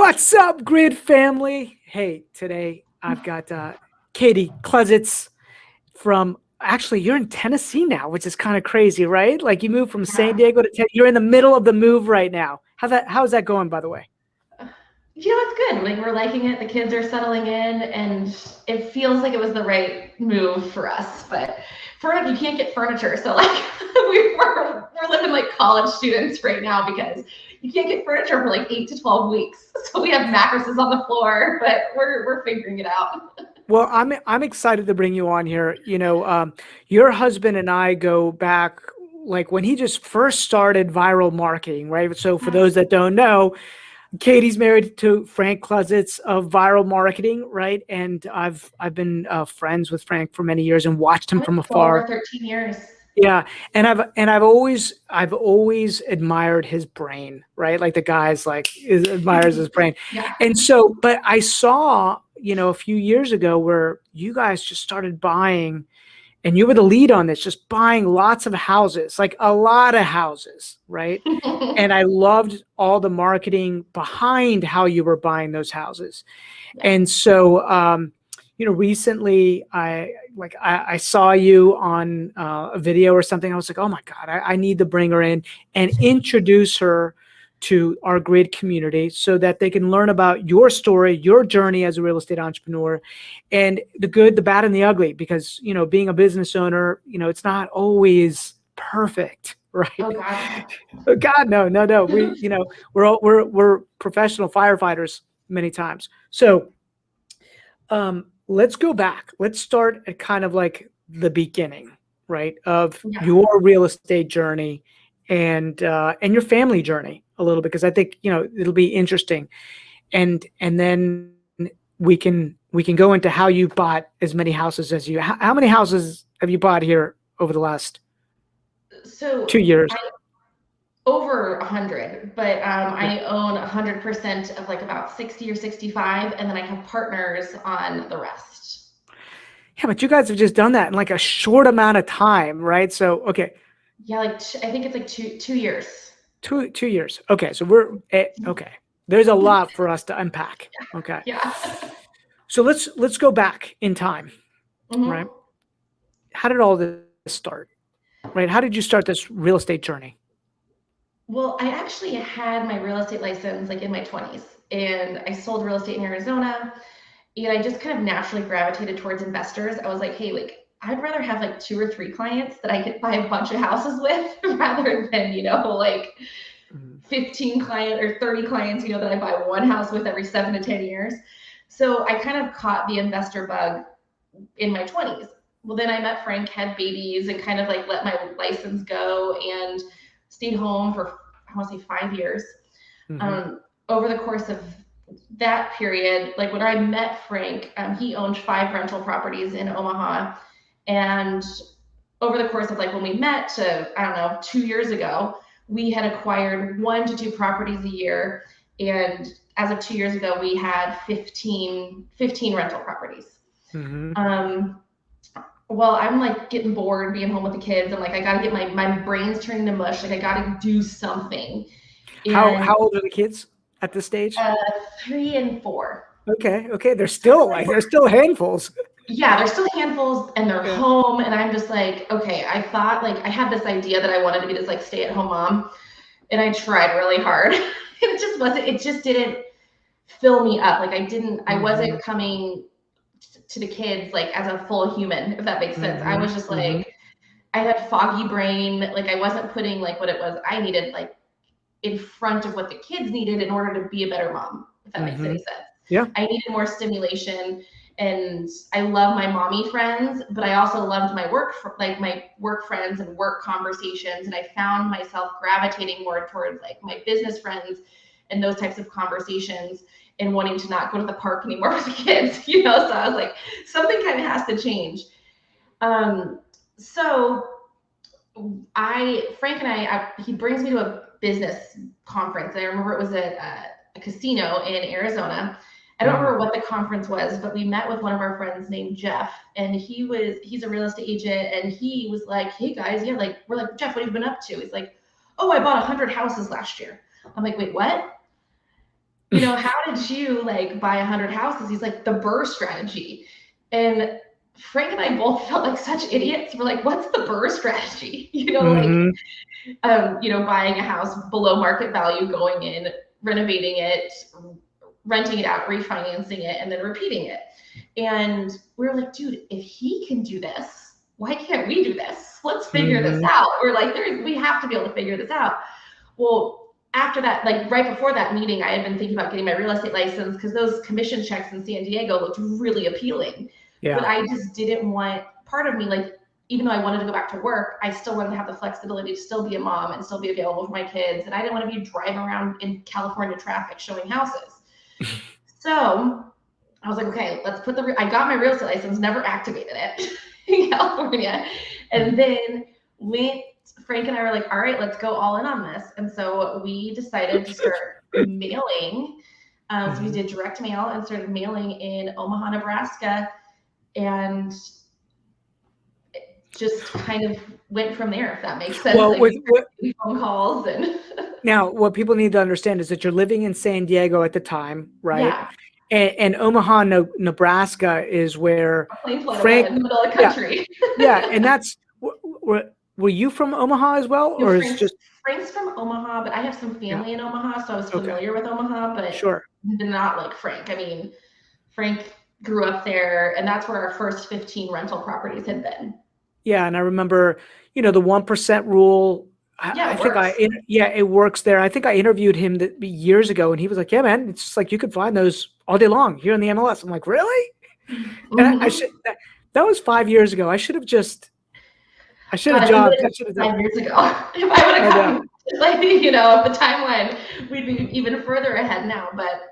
What's up, Grid family? Hey, today I've got Katy Klesitz from, actually, you're in Tennessee now, which is kind of crazy, right? Like you moved from San Yeah. Diego to Tennessee. You're in the middle of the move right now. How's that going, by the way? It's good. Like we're liking it. The kids are settling in, and it feels like it was the right move for us. But you can't get furniture, so like we're living like college students right now because you can't get furniture for like 8 to 12 weeks. So we have mattresses on the floor, but we're figuring it out. Well, I'm excited to bring you on here. Your husband and I go back like when he just first started viral marketing, right? So for those that don't know, Katy's married to Frank Klesitz of Viral Marketing, right? And I've been friends with Frank for many years and watched him I'm from 12 afar. or 13 years. Yeah, and I've always admired his brain, right? Like the guy's like admires his brain, Yeah. and so, but I saw, a few years ago where you guys just started buying, and you were the lead on this, just buying lots of houses, like a lot of houses, right? And I loved all the marketing behind how you were buying those houses. Yeah. And so, recently I saw you on a video or something. I was like, oh my God, I need to bring her in and introduce her to our Grid community so that they can learn about your story, your journey as a real estate entrepreneur, and the good, the bad, and the ugly. Because, being a business owner, it's not always perfect, right? Oh God. Oh God, no. We're professional firefighters many times. So let's go back. Let's start at kind of like the beginning, right, of Yeah. your real estate journey and your family journey a little bit, because I think it'll be interesting, and then we can go into how you bought as many houses as you. How many houses have you bought here over the last So 2 years? over 100, but I own 100% of like about 60 or 65, and then I have partners on the rest. Yeah, but you guys have just done that in like a short amount of time, right? So, okay, Yeah, like I think it's like two years. two years. Okay, so we're okay. There's a lot for us to unpack. Okay, Yeah. so let's go back in time, right? Hmm. How did all this start? Right? How did you start this real estate journey? Well, I actually had my real estate license like in my 20s, and I sold real estate in Arizona, and I just kind of naturally gravitated towards investors. I was like, hey, like I'd rather have like 2 or 3 clients that I could buy a bunch of houses with rather than, like Mhm. 15 client or 30 clients, that I buy one house with every 7 to 10 years. So I kind of caught the investor bug in my 20s. Well, then I met Frank, had babies, and kind of like let my license go and stayed home for, I want to say, 5 years. Mhm. Over the course of that period, like when I met Frank, he owned 5 rental properties in Omaha. And over the course of like when we met to, I don't know, 2 years ago, we had acquired 1 to 2 properties a year. And as of 2 years ago, we had 15 rental properties. Mhm. Um, well, I'm like getting bored being home with the kids. I'm like, I got to get my brain's turning to mush. Like, I got to do something. How And how old are the kids at this stage? uh, 3 and 4. Okay, they're So still like, they're still handfuls. yeah, there's still handfuls and they're Yeah. home. And I'm just like, okay, I thought like I had this idea that I wanted to be this like stay at home mom. And I tried really hard. It just didn't fill me up. Like I Mhm. wasn't coming to the kids like as a full human, if that makes sense. I Mhm. was just Mhm. like, I had foggy brain. Like I wasn't putting like what it was I needed like in front of what the kids needed in order to be a better mom, if that makes any Mhm. sense. Yeah. I needed more stimulation, and I love my mommy friends, but I also loved my my work friends and work conversations. And I found myself gravitating more towards like my business friends and those types of conversations and wanting to not go to the park anymore with the kids, So I was like, something kind of has to change. Um, so Frank and he brings me to a business conference. I remember it was at a casino in Arizona. I don't Mhm. remember what the conference was, but we met with one of our friends named Jeff, and he's a real estate agent, and he was like, hey guys, yeah, like we're like, Jeff, what have you been up to? He's like, oh, I bought 100 houses last year. I'm like, wait, what? how did you like buy 100 houses? He's like, the Burr strategy. And Frank and I both felt like such idiots. We're like, what's the Burr strategy? Mhm. Buying a house below market value, going in, renovating it, renting it out, refinancing it, and then repeating it. And we were like, dude, if he can do this, why can't we do this? Let's figure this Mhm. out. We're like, we have to be able to figure this out. Well, after that, like right before that meeting, I had been thinking about getting my real estate license because those commission checks in San Diego looked really appealing. But Yeah. I just didn't want, part of me, like, even though I wanted to go back to work, I still wanted to have the flexibility to still be a mom and still be available for my kids. And I didn't want to be driving around in California traffic showing houses. So I was like, okay, let's put I got my real estate license, never activated it in California. And then Frank and I were like, all right, let's go all in on this. And so we decided to start mailing. So we did direct mail and started mailing in Omaha, Nebraska. And just kind of went from there, if that makes sense. Well, like phone calls and now what people need to understand is that you're living in San Diego at the time, right? yeah, And Omaha, Nebraska is where a plane flight away Frank, in the middle of the country. yeah, and that's were you from Omaha as well, or is just Frank's from Omaha, but I have some family in Omaha, so I was familiar with Omaha, but sure, not like Frank. I mean, Frank grew up there, and that's where our first 15 rental properties had been. Yeah, and I remember, the 1% rule. Yeah, I think it works there. I think I interviewed him years ago, and he was like, "Yeah, man, it's just like you could find those all day long here in the MLS." I'm like, "Really?" And I should. That was 5 years ago. I should have jobbed. I should have done 5 years ago. If I would have gotten, the timeline, we'd be even further ahead now. But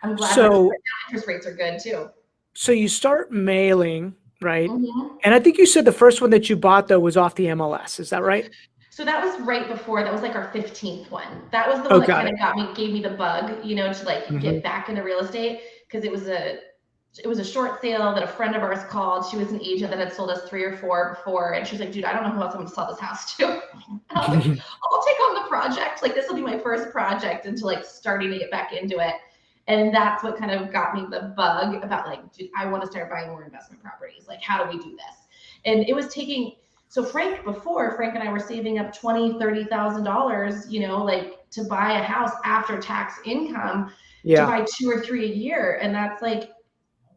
I'm glad interest rates are good too. So you start mailing, right? Mm-hmm. And I think you said the first one that you bought though was off the MLS. Is that right? So that was right before. That was like our 15th one. That was the one that kind of gave me the bug, to like get back into real estate, because it was a short sale that a friend of ours called. She was an agent that had sold us 3 or 4 before, and she was like, "Dude, I don't know who else I'm going to sell this house to." And I was like, "I'll take on the project. Like, this will be my first project into like starting to get back into it." And that's what kind of got me the bug about like, dude, I want to start buying more investment properties. Like, how do we do this? And it was taking. So Frank and I were saving up $20,000-$30,000, like to buy a house after tax income to buy 2 or 3 a year, and that's like,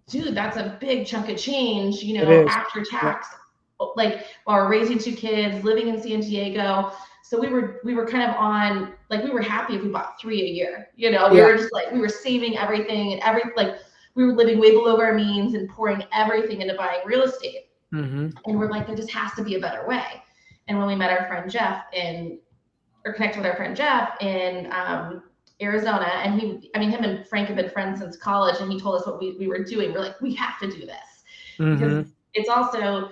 dude, that's a big chunk of change, after tax, like while we're raising 2 kids, living in San Diego. So we were kind of on, like, we were happy if we bought 3 a year, we were just like, we were saving everything and like we were living way below our means and pouring everything into buying real estate. And we're like, there just has to be a better way. And when we met our friend Jeff connected with our friend Jeff in Arizona, and him and Frank have been friends since college, and he told us what we were doing. We're like, we have to do this because it's a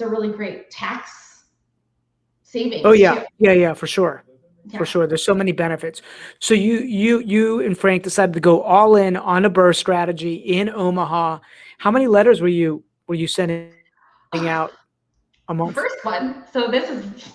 really great tax savings. Oh yeah, too. For sure. Yeah. For sure. There's so many benefits. So you and Frank decided to go all in on a Burr strategy in Omaha. How many letters were you sending out a month? The first one. So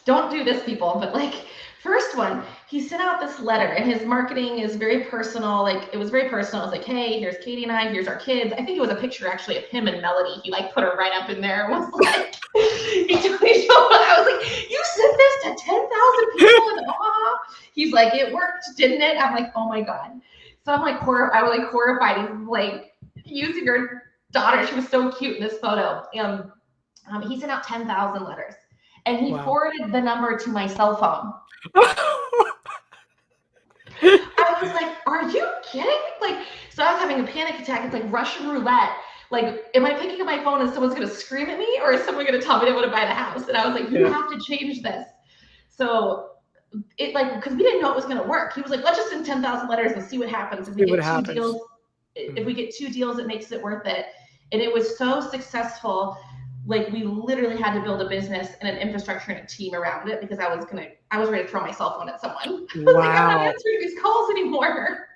don't do this, people, but like, first one, he sent out this letter, and his marketing is very personal. Like, it was very personal. It was like, hey, here's Katy and I, here's our kids. I think it was a picture actually of him and Melody. He like put her right up in there and was like, I was like, you sent this to 10,000 people in Omaha? He's like, it worked, didn't it? I'm like, oh my God. So I'm like, I was like horrified. He's like, using your daughter. She was so cute in this photo. He sent out 10,000 letters, and he forwarded the number to my cell phone. I was like, are you kidding? Like, so I was having a panic attack. It's like Russian roulette. Like, am I picking up my phone and someone's going to scream at me, or is someone going to tell me they want to buy the house? And I was like, you have to change this. So it, like, because we didn't know it was going to work. He was like, let's just send 10,000 letters and see what happens. If we get 2 deals, if we get 2 deals, it makes it worth it. And it was so successful. Like, we literally had to build a business and an infrastructure and a team around it, because I was ready to throw my cell phone at someone. I was like, I'm not answering these calls anymore.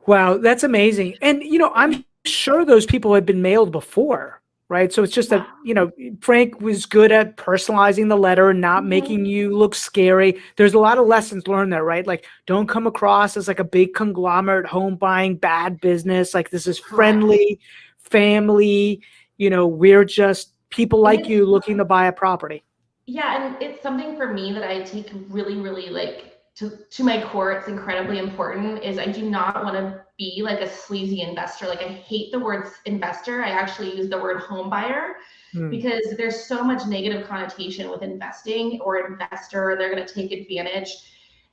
Wow, that's amazing. And I'm sure those people had been mailed before, right? So it's just Yeah. that, Frank was good at personalizing the letter and not Mhm. making you look scary. There's a lot of lessons learned there, right? Like, don't come across as like a big conglomerate home buying bad business. Like, this is Correct. friendly, family, we're just people And like it's you looking to buy a property. Yeah, and it's something for me that I take really, really like to my core. It's incredibly important. Is I do not want to be like a sleazy investor. Like I hate the word investor. I actually use the word home buyer Hmm, because there's so much negative connotation with investing or investor. They're going to take advantage.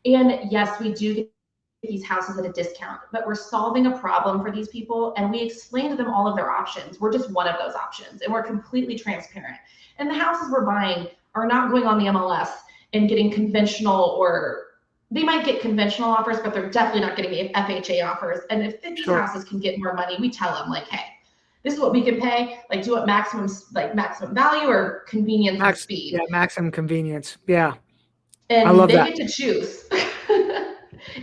And yes, we do get these houses at a discount, but we're solving a problem for these people and we explain to them all of their options. We're just one of those options and we're completely transparent. And the houses we're buying are not going on the MLS and getting conventional, or they might get conventional offers, but they're definitely not getting FHA offers. And if these sure. houses can get more money, we tell them like, hey, this is what we can pay. Like, do you want maximum value or convenience and speed? Maximum convenience. Yeah, I And love they that. get to choose.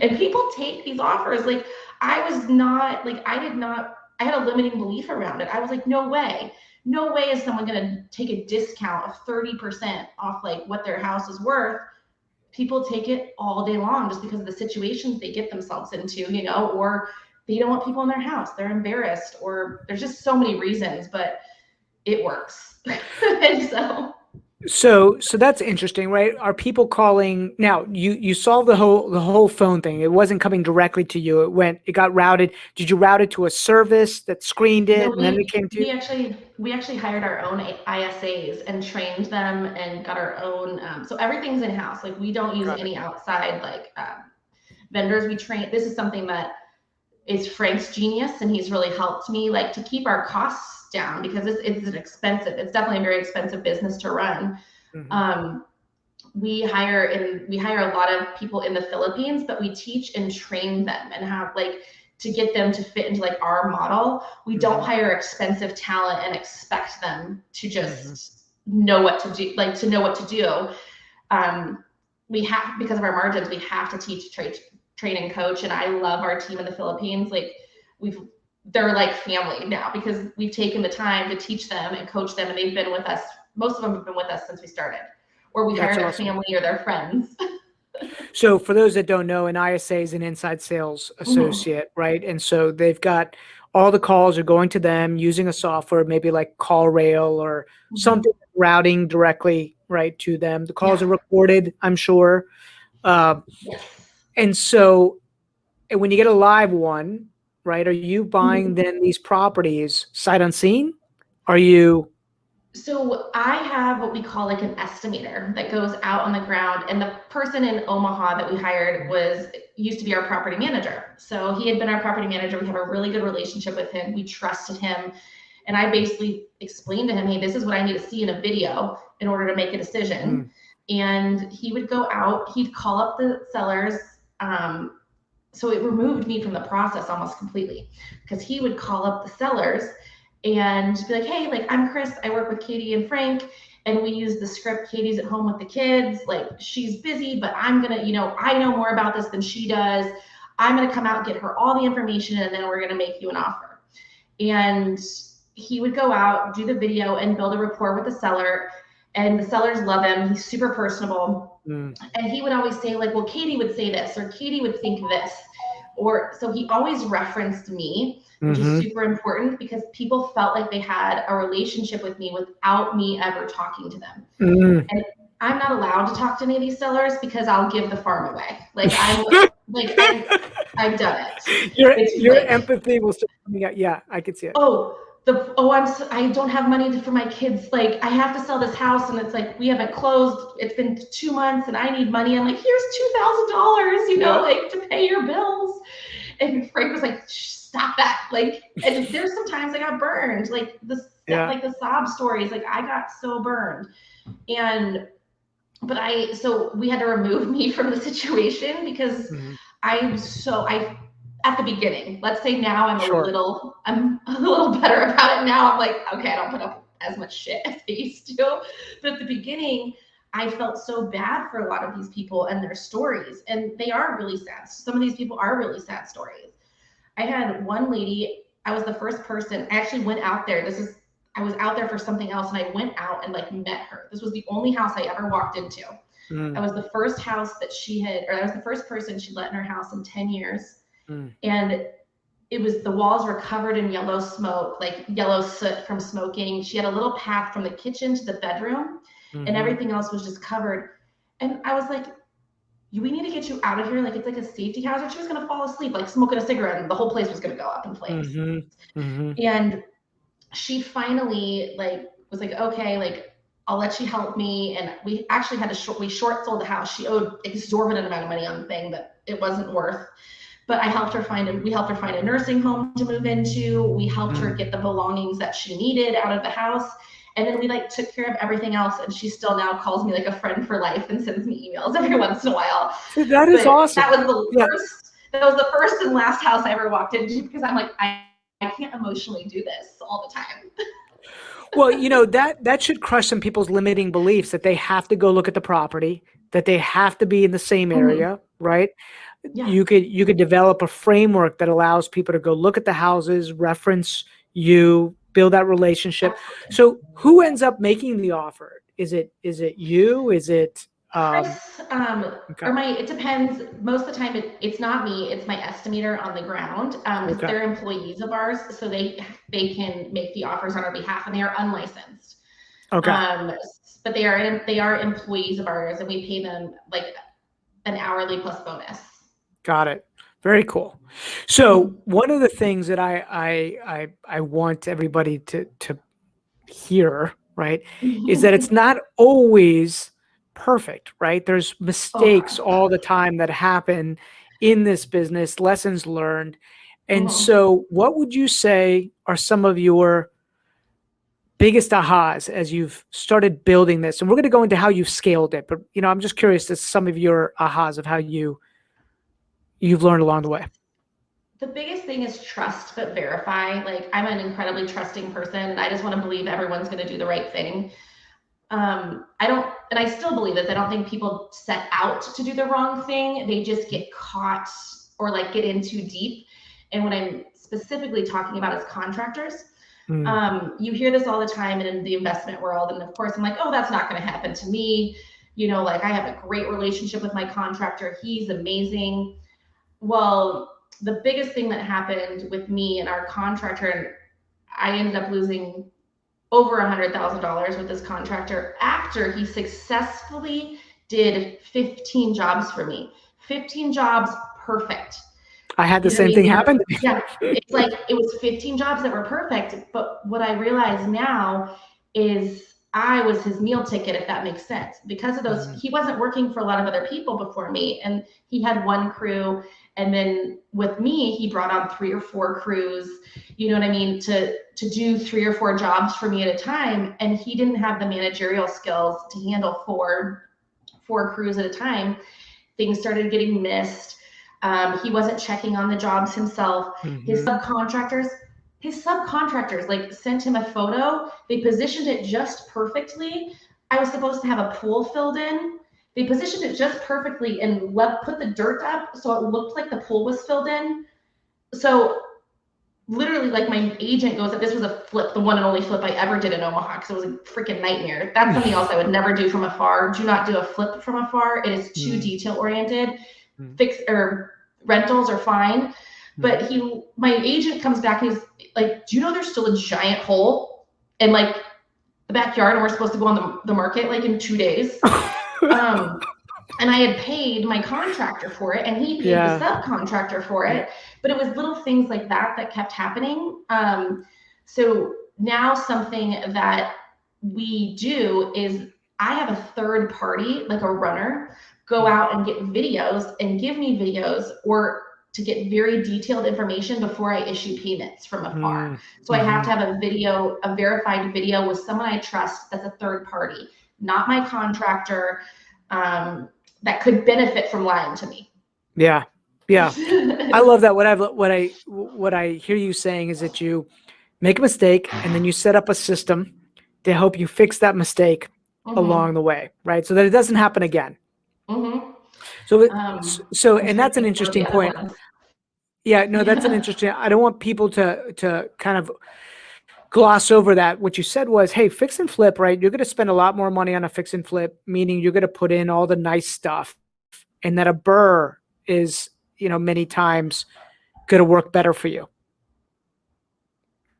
And people take these offers. Like, I was not like I did not I had a limiting belief around it. I was like, no way. No way is someone going to take a discount of 30% off like what their house is worth. People take it all day long just because of the situations they get themselves into, or they don't want people in their house. They're embarrassed, or there's just so many reasons, but it works. And so So that's interesting, right? Are people calling now? You solved the whole phone thing. It wasn't coming directly to you. It got routed. Did you route it to a service that screened no, it, and then it came to you? we actually hired our own ISAs and trained them and got our own. So everything's in house. Like we don't use Got it. any outside vendors. We train. This is something that is Frank's genius, and he's really helped me like to keep our costs down because it's an expensive. It's definitely a very expensive business to run. Hmm. Um, we hire a lot of people in the Philippines, but we teach and train them and have like to get them to fit into like our model. We don't Hmm. hire expensive talent and expect them to Hmm. just know what to do, like to know what to do. Um, we have, because of our margins, we have to teach, train and coach. And I love our team in the Philippines. Like we've, they're like family now because we've taken the time to teach them and coach them. And they've been with us. Most of them have been with us since we started, or we hire That's their awesome. family or their friends. So for those that don't know, an ISA is an inside sales Mhm. associate, right? And so they've got all the calls are going to them using a software, maybe like CallRail or Mhm. something routing directly right to them. The calls Yeah. are recorded, I'm sure. Uh, Yes. and so and when you get a live one, right, are you buying Mhm. then these properties sight unseen? Are you So I have what we call like an estimator that goes out on the ground, and the person in Omaha that we hired was used to be our property manager. So he had been our property manager. We have a really good relationship with him. We trusted him, and I basically explained to him, "Hey, this is what I need to see in a video in order to make a decision." mm, And he would go out. He'd call up the sellers. So it removed me from the process almost completely because he would call up the sellers and be like, hey, like I'm Chris, I work with Katy and Frank, and we use the script. Katy's at home with the kids, like she's busy, but I'm gonna, I know more about this than she does. I'm gonna come out and get her all the information, and then we're gonna make you an offer. And he would go out, do the video, and build a rapport with the seller. And the sellers love him. He's super personable, mm, and he would always say like, well, Katy would say this, or Katy would think this, or so he always referenced me, which is mm-hmm, super important because people felt like they had a relationship with me without me ever talking to them. mm. And I'm not allowed to talk to any of these sellers because I'll give the farm away. Like I'm like I've done it. It's Your like, empathy will start coming out. Yeah, I can see it. I don't have money for my kids. Like I have to sell this house, and it's like we haven't closed. It's been 2 months, and I need money. I'm like, here's $2,000, Yeah, like to pay your bills. And Frank was like, stop that. Like, and there's sometimes I got burned. yeah. Like the sob stories. Like I got so burned, and so we had to remove me from the situation because Mhm. I at the beginning, let's say now Sure. I'm a little better about it now. I'm like, okay, I don't put up as much shit as I used to. But at the beginning, I felt so bad for a lot of these people and their stories. And they are really sad. Some of these people are really sad stories. I had one lady, I was the first person, I actually went out there. I was out there for something else, and I went out and like met her. This was the only house I ever walked into. I was the first house that I was the first person she let in her house in 10 years. And the walls were covered in yellow smoke, like yellow soot from smoking. She had a little path from the kitchen to the bedroom, and everything else was just covered. And I was like, we need to get you out of here. Like, it's like a safety hazard. She was going to fall asleep, like smoking a cigarette, and the whole place was going to go up in flames. And she finally like was like, okay, like I'll let you help me. And we actually had we short sold the house. She owed exorbitant amount of money on the thing that it wasn't worth. But we helped her find a nursing home to move into. We helped her get the belongings that she needed out of the house. And then we like took care of everything else. And she still now calls me like a friend for life and sends me emails every once in a while. That is awesome. That was the first and last house I ever walked into, because I'm like, I can't emotionally do this all the time. Well, you know, that should crush some people's limiting beliefs that they have to go look at the property, that they have to be in the same area, right? Yeah. You could develop a framework that allows people to go look at the houses, reference you, build that relationship. Absolutely. So who ends up making the offer? Is it you? Is it Chris, it depends. Most of the time it's not me, it's my estimator on the ground. They're employees of ours, so they can make the offers on our behalf, and they are unlicensed. Okay. But they are employees of ours, and we pay them like an hourly plus bonus. Got it. Very cool. So one of the things that I want everybody to hear, right, is that it's not always perfect, right? There's mistakes all the time that happen in this business, lessons learned. And so what would you say are some of your biggest ahas as you've started building this? And we're going to go into how you've scaled it, but you know, I'm just curious as some of your ahas of how you've learned along the way. The biggest thing is trust, but verify. Like, I'm an incredibly trusting person, and I just want to believe everyone's going to do the right thing. And I still believe this. I don't think people set out to do the wrong thing. They just get caught or like get in too deep. And what I'm specifically talking about is contractors. You hear this all the time in the investment world. And of course I'm like, oh, that's not going to happen to me. You know, like I have a great relationship with my contractor. He's amazing. Well, the biggest thing that happened with me and our contractor, I ended up losing over $100,000 with this contractor after he successfully did 15 jobs for me. 15 jobs, perfect. I had the same thing happen. Yeah, it's like it was 15 jobs that were perfect. But what I realize now is I was his meal ticket, if that makes sense. Because of those, he wasn't working for a lot of other people before me, and he had one crew. And then with me, he brought on 3 or 4 crews, you know what I mean, to do 3 or 4 jobs for me at a time. And he didn't have the managerial skills to handle four crews at a time. Things started getting missed. He wasn't checking on the jobs himself. His subcontractors like sent him a photo. They positioned it just perfectly. I was supposed to have a pool filled in. They positioned it just perfectly and put the dirt up so it looked like the pool was filled in. So literally, like, my agent goes that this was a flip, the one and only flip I ever did in Omaha, because it was a freaking nightmare. That's something else I would never do from afar. Do not do a flip from afar. It is too detail oriented. Rentals are fine. But my agent comes back and he's like, do you know there's still a giant hole in like the backyard, and we're supposed to go on the market like in 2 days? And I had paid my contractor for it, and he paid the subcontractor for it. But it was little things like that kept happening. So now something that we do is I have a third party, like a runner, go out and get videos and give me videos, or to get very detailed information before I issue payments from afar. So I have to have a verified video with someone I trust as a third party, not my contractor, that could benefit from lying to me. Yeah. I love that. What I hear you saying is that you make a mistake and then you set up a system to help you fix that mistake along the way, right? So that it doesn't happen again. So and that's an interesting point. Yeah, no, that's an interesting. I don't want people to kind of gloss over that. What you said was, hey, fix and flip, right? You're going to spend a lot more money on a fix and flip, meaning you're going to put in all the nice stuff, and that a burr is, many times going to work better for you.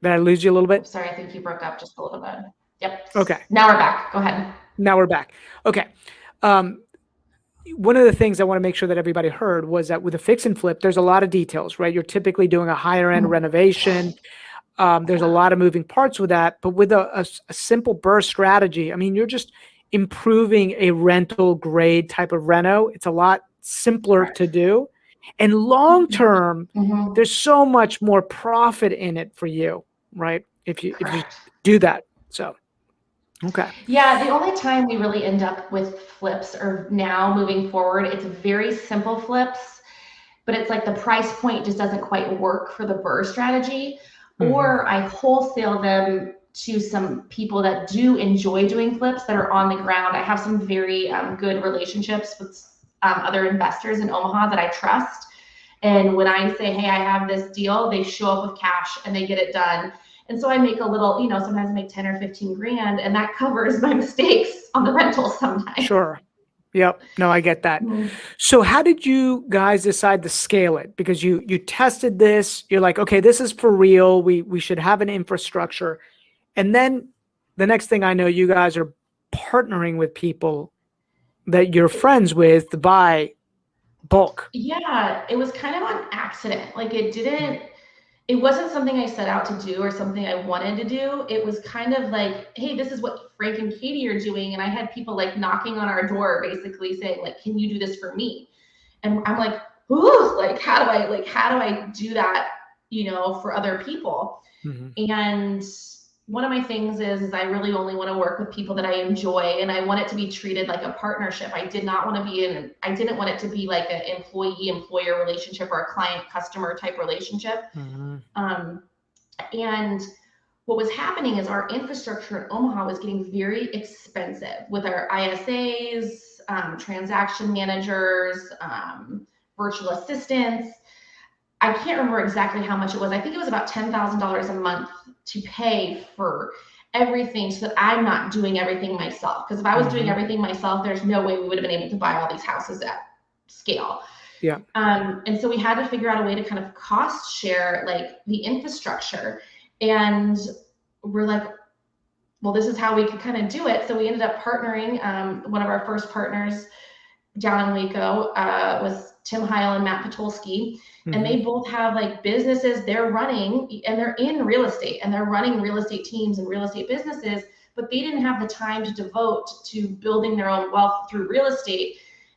Did I lose you a little bit? Sorry, I think you broke up just a little bit. Yep. Okay. Now we're back. Go ahead. Now we're back. Okay. One of the things I want to make sure that everybody heard was that with a fix and flip, there's a lot of details, right? You're typically doing a higher end renovation. There's a lot of moving parts with that, but with a simple burr strategy, I mean, you're just improving a rental grade type of reno. It's a lot simpler to do. And long-term, there's so much more profit in it for you, right? If you do that. So, okay. Yeah, the only time we really end up with flips or now moving forward, it's very simple flips, but it's like the price point just doesn't quite work for the burr strategy. Or I wholesale them to some people that do enjoy doing flips that are on the ground. I have some very good relationships with other investors in Omaha that I trust. And when I say, hey, I have this deal, they show up with cash and they get it done. And so I make a little, sometimes I make 10 or 15 grand, and that covers my mistakes on the rental sometimes. Sure. Yep. No, I get that. So how did you guys decide to scale it? Because you tested this, you're like, okay, this is for real. We should have an infrastructure. And then the next thing I know, you guys are partnering with people that you're friends with to buy bulk. Yeah, it was kind of on accident. Like it wasn't something I set out to do or something I wanted to do. It was kind of like, hey, this is what Frank and Katy are doing. And I had people like knocking on our door, basically saying like, can you do this for me? And I'm like, ooh, like, how do I do that, for other people? And one of my things is I really only want to work with people that I enjoy, and I want it to be treated like a partnership. I didn't want it to be like an employee-employer relationship or a client-customer type relationship. And what was happening is our infrastructure in Omaha was getting very expensive with our ISAs, transaction managers, virtual assistants. I can't remember exactly how much it was. I think it was about $10,000 a month to pay for everything so that I'm not doing everything myself. Because if I was doing everything myself, there's no way we would have been able to buy all these houses at scale. Yeah. And so we had to figure out a way to kind of cost share like the infrastructure. And we're like, well, this is how we could kind of do it. So we ended up partnering. One of our first partners down in Waco was Tim Heil and Matt Patulski. And they both have like businesses they're running, and they're in real estate, and they're running real estate teams and real estate businesses, but they didn't have the time to devote to building their own wealth through real estate.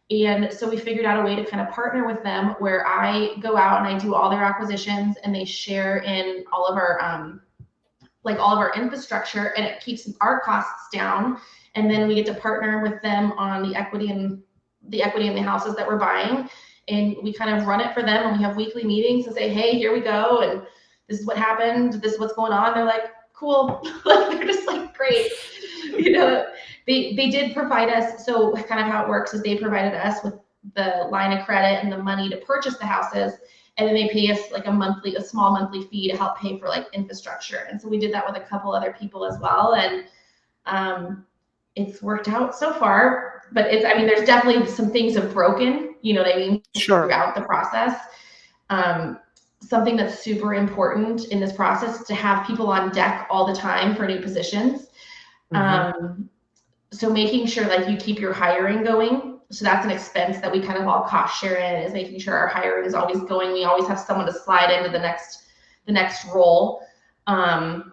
And so we figured out a way to kind of partner with them where I go out and I do all their acquisitions, and they share in all of our infrastructure, and it keeps our costs down. And then we get to partner with them on the equity in the houses that we're buying. And we kind of run it for them, and we have weekly meetings and say, hey, here we go, and this is what happened, this is what's going on. They're like, cool. Like, they're just like, great. They did provide us, so kind of how it works is they provided us with the line of credit and the money to purchase the houses, and then they pay us like a small monthly fee to help pay for like infrastructure. And so we did that with a couple other people as well, and it's worked out so far. But there's definitely some things have broken, Sure. throughout the process. Something that's super important in this process is to have people on deck all the time for new positions. So making sure like you keep your hiring going. So that's an expense that we kind of all cost share in, is making sure our hiring is always going. We always have someone to slide into the next role.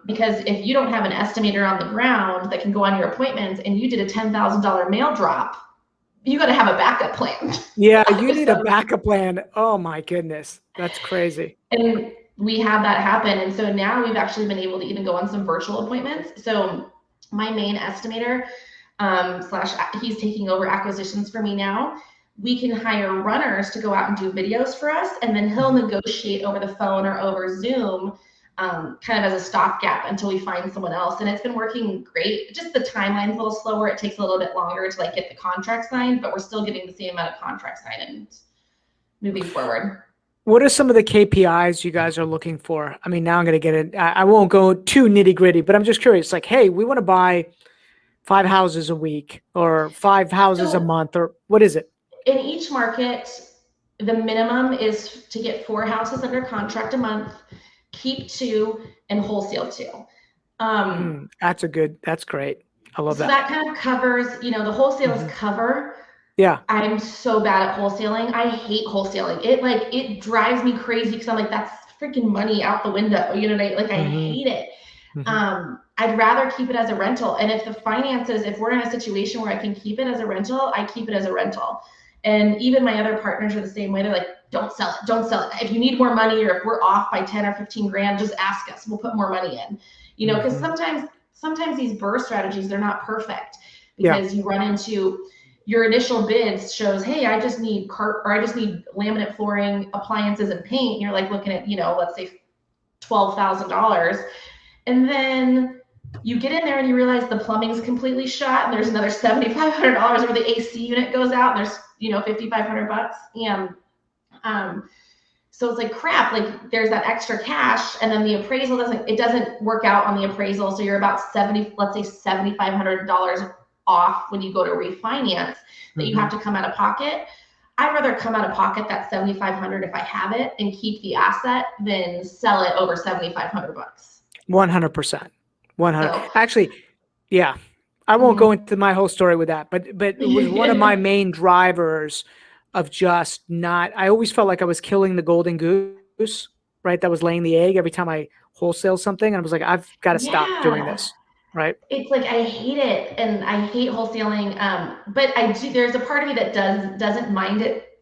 Because if you don't have an estimator on the ground that can go on your appointments, and you did a $10,000 mail drop, you got to have a backup plan. Yeah, you need a backup plan. Oh my goodness, that's crazy. And we have that happen. And so now we've actually been able to even go on some virtual appointments. So my main estimator, he's taking over acquisitions for me now. We can hire runners to go out and do videos for us, and then he'll negotiate over the phone or over Zoom, kind of as a stopgap until we find someone else. And it's been working great. Just the timeline's a little slower. It takes a little bit longer to like get the contract signed, but we're still getting the same amount of contract signed and moving forward. What are some of the KPIs you guys are looking for? I mean, now I'm going to get it. I won't go too nitty gritty, but I'm just curious. Like, hey, we want to buy 5 houses a week or 5 houses a So month, or what is it? in each market, the minimum is to get 4 houses under contract a month, keep 2, and wholesale 2. That's great. I love So that. that kind of covers, the wholesales Mhm. cover. Yeah. I'm so bad at wholesaling. I hate wholesaling. It drives me crazy because I'm like, that's freaking money out the window. You know what I like? I Mhm. hate it. Mhm. I'd rather keep it as a rental. And if the finances, if we're in a situation where I can keep it as a rental, I keep it as a rental. And even my other partners are the same way. They're like, don't sell it. Don't sell it. If you need more money or if we're off by 10 or 15 grand, just ask us. We'll put more money in. Because Mhm. sometimes these burr strategies, they're not perfect Yeah. because you run into your initial bids shows, hey, I just need I just need laminate flooring, appliances, and paint. And you're like looking at, let's say $12,000. And then you get in there and you realize the plumbing's completely shot and there's another $7,500 where the AC unit goes out and there's, $5,500. And so it's like crap, like there's that extra cash and then the appraisal doesn't work out on the appraisal. So you're about let's say $7,500 off when you go to refinance that you have to come out of pocket. I'd rather come out of pocket that $7,500 if I have it and keep the asset than sell it over $7,500. 100%. 100. So, Actually, yeah. I won't go into my whole story with that, but it was one of my main drivers of just not. I always felt like I was killing the golden goose, right? That was laying the egg every time I wholesale something, and I was like, I've got to stop doing yeah, this, right? it's like I hate it and I hate wholesaling. But I do. There's a part of me that doesn't mind it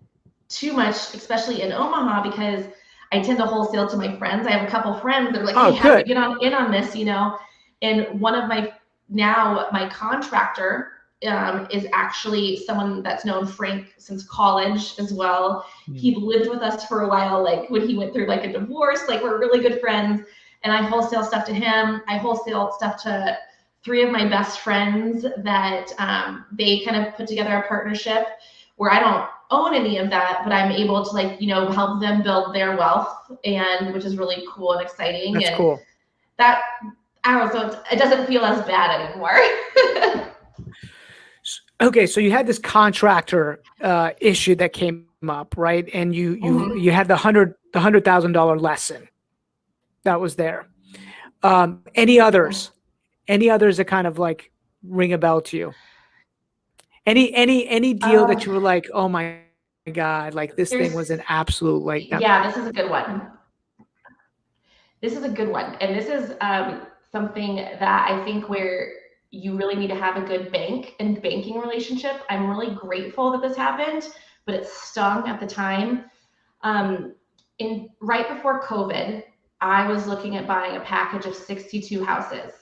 too much, especially in Omaha, because I tend to wholesale to my friends. I have a couple friends that are like, Oh, hey, how do we good. get in on this? And one of my contractor is actually someone that's known Frank since college as well. He lived with us for a while, like when he went through like a divorce, like we're really good friends. And I wholesale stuff to him. I wholesale stuff to 3 of my best friends that they kind of put together a partnership where I don't own any of that, but I'm able to help them build their wealth, and which is really cool and exciting. That's And cool. that, I don't know, so it doesn't feel as bad anymore. Okay, so you had this contractor issue that came up, right? And you had the $100,000 lesson that was there. Any others? Any others that kind of like ring a bell to you? Any deal that you were like, oh my God, like this thing was an absolute like that. Yeah, this is a good one. This is a good one. And this is something that I think where you really need to have a good banking relationship. I'm really grateful that this happened, but it stung at the time. Right before COVID, I was looking at buying a package of 62 houses.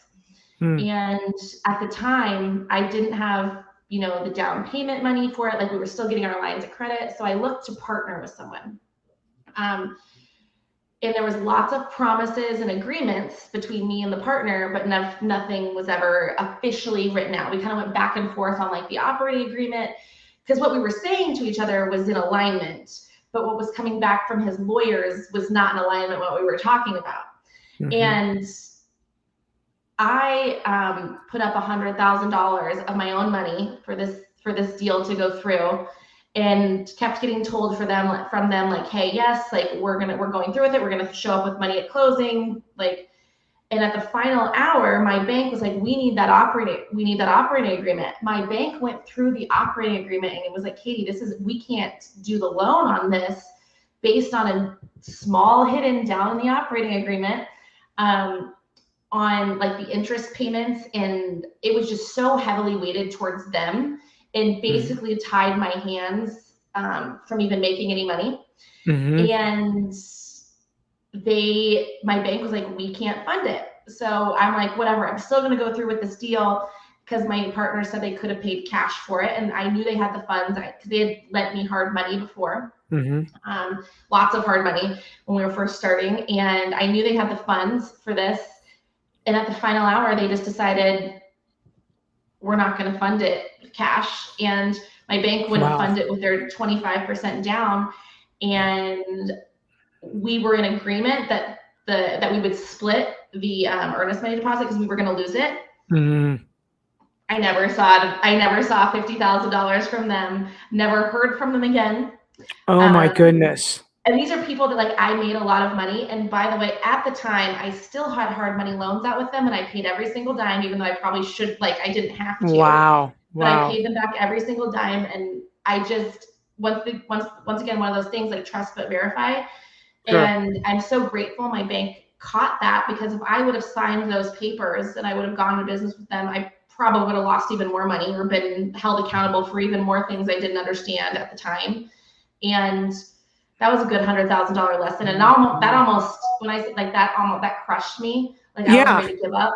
And at the time, I didn't have, the down payment money for it. Like we were still getting our lines of credit. So I looked to partner with someone. And there was lots of promises and agreements between me and the partner, but nothing was ever officially written out. We kind of went back and forth on like the operating agreement because what we were saying to each other was in alignment, but what was coming back from his lawyers was not in alignment with what we were talking about. And I put up $100,000 of my own money for this deal to go through, and kept getting told from them like, hey, yes, like we're going through with it. We're gonna show up with money at closing, like. And at the final hour, my bank was like, we need that operating agreement. My bank went through the operating agreement and it was like, Katie, we can't do the loan on this based on a small hidden down in the operating agreement. On like the interest payments, and it was just so heavily weighted towards them and basically tied my hands from even making any money. And my bank was like, we can't fund it. So I'm like, whatever, I'm still going to go through with this deal because my partner said they could have paid cash for it. And I knew they had the funds because they had lent me hard money before. Lots of hard money when we were first starting. And I knew they had the funds for this. And at the final hour, they just decided we're not going to fund it with cash. And my bank wouldn't fund it with their 25% down. And we were in agreement that we would split the earnest money deposit because we were going to lose it. Mm. I never saw $50,000 from them. Never heard from them again. Oh my goodness. And these are people that, like, I made a lot of money. And by the way, at the time, I still had hard money loans out with them, and I paid every single dime, even though I probably should, like, I didn't have to. Wow. But I paid them back every single dime. And I just, once again, one of those things like trust but verify. Sure. And I'm so grateful my bank caught that, because if I would have signed those papers and I would have gone to business with them, I probably would have lost even more money or been held accountable for even more things I didn't understand at the time. And that was a good $100,000 lesson. And that almost, when I said like that crushed me. Like I was ready to give up.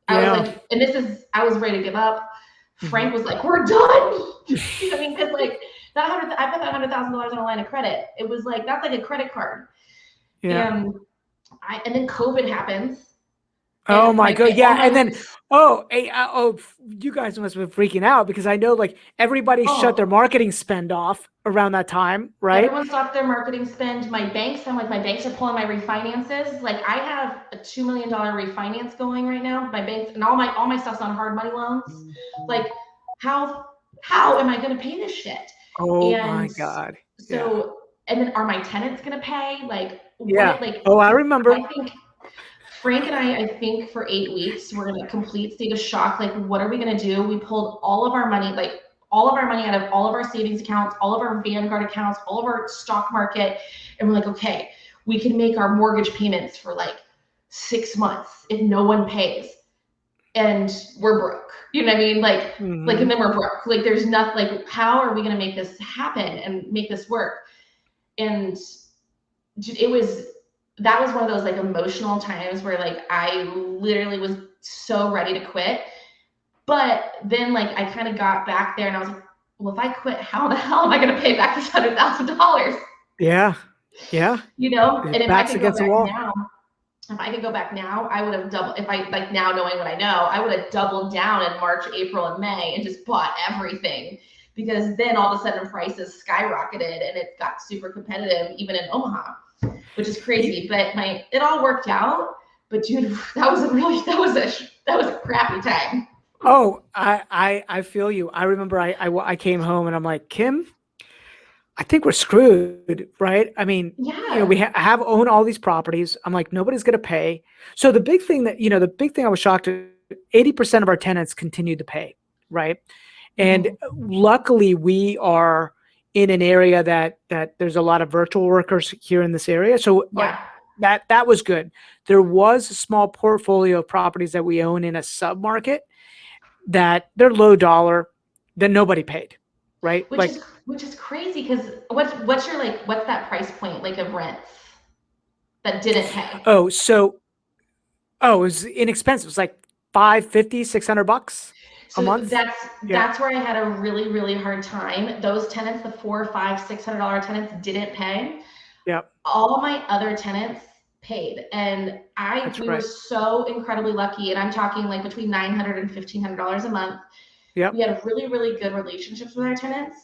I was like, I was ready to give up. Frank was like, we're done. You know what I mean? Because like I put that $100,000 on a line of credit. It was like, that's like a credit card. Yeah. And then COVID happens. Oh my God. Yeah. And then, you guys must have been freaking out, because I know like everybody shut their marketing spend off around that time, right? Everyone stopped their marketing spend. My banks are pulling my refinances. Like I have a $2 million refinance going right now. My banks, and all my stuff's on hard money loans. Like how am I going to pay this shit? Oh my God. So, and then are my tenants going to pay? Like, I remember. I think Frank and I think for 8 weeks, we're in a complete state of shock. Like, what are we going to do? We pulled all of our money out of all of our savings accounts, all of our Vanguard accounts, all of our stock market. And we're like, okay, we can make our mortgage payments for like 6 months if no one pays. And we're broke. You know what I mean? Like, and then we're broke. Like, there's nothing, like, how are we going to make this happen and make this work? And that was one of those like emotional times where like I literally was so ready to quit. But then like I kind of got back there and I was like, well, if I quit, how the hell am I going to pay back this $100,000? Yeah. Yeah. You know, and if I could go back now, I would have doubled. If I like now knowing what I know, I would have doubled down in March, April, and May and just bought everything, because then all of a sudden prices skyrocketed and it got super competitive even in Omaha, which is crazy. But it all worked out. But dude, that was a crappy time. Oh, I feel you. I remember I came home and I'm like, Kim, I think we're screwed, right? I mean, we have owned all these properties. I'm like, nobody's going to pay. So the big thing I was shocked at, 80% of our tenants continued to pay, right? And luckily we are in an area that there's a lot of virtual workers here in this area. So that was good. There was a small portfolio of properties that we own in a sub-market that they're low dollar, that nobody paid, right? Which is crazy, because what's that price point like of rents that didn't pay? It was inexpensive. It was like $550, $600 a month. That's where I had a really, really hard time. Those tenants, the $400, $500, $600 tenants didn't pay. Yep. All my other tenants paid, and we were so incredibly lucky. And I'm talking like between $900 and $1,500 a month. Yep. We had really, really good relationships with our tenants,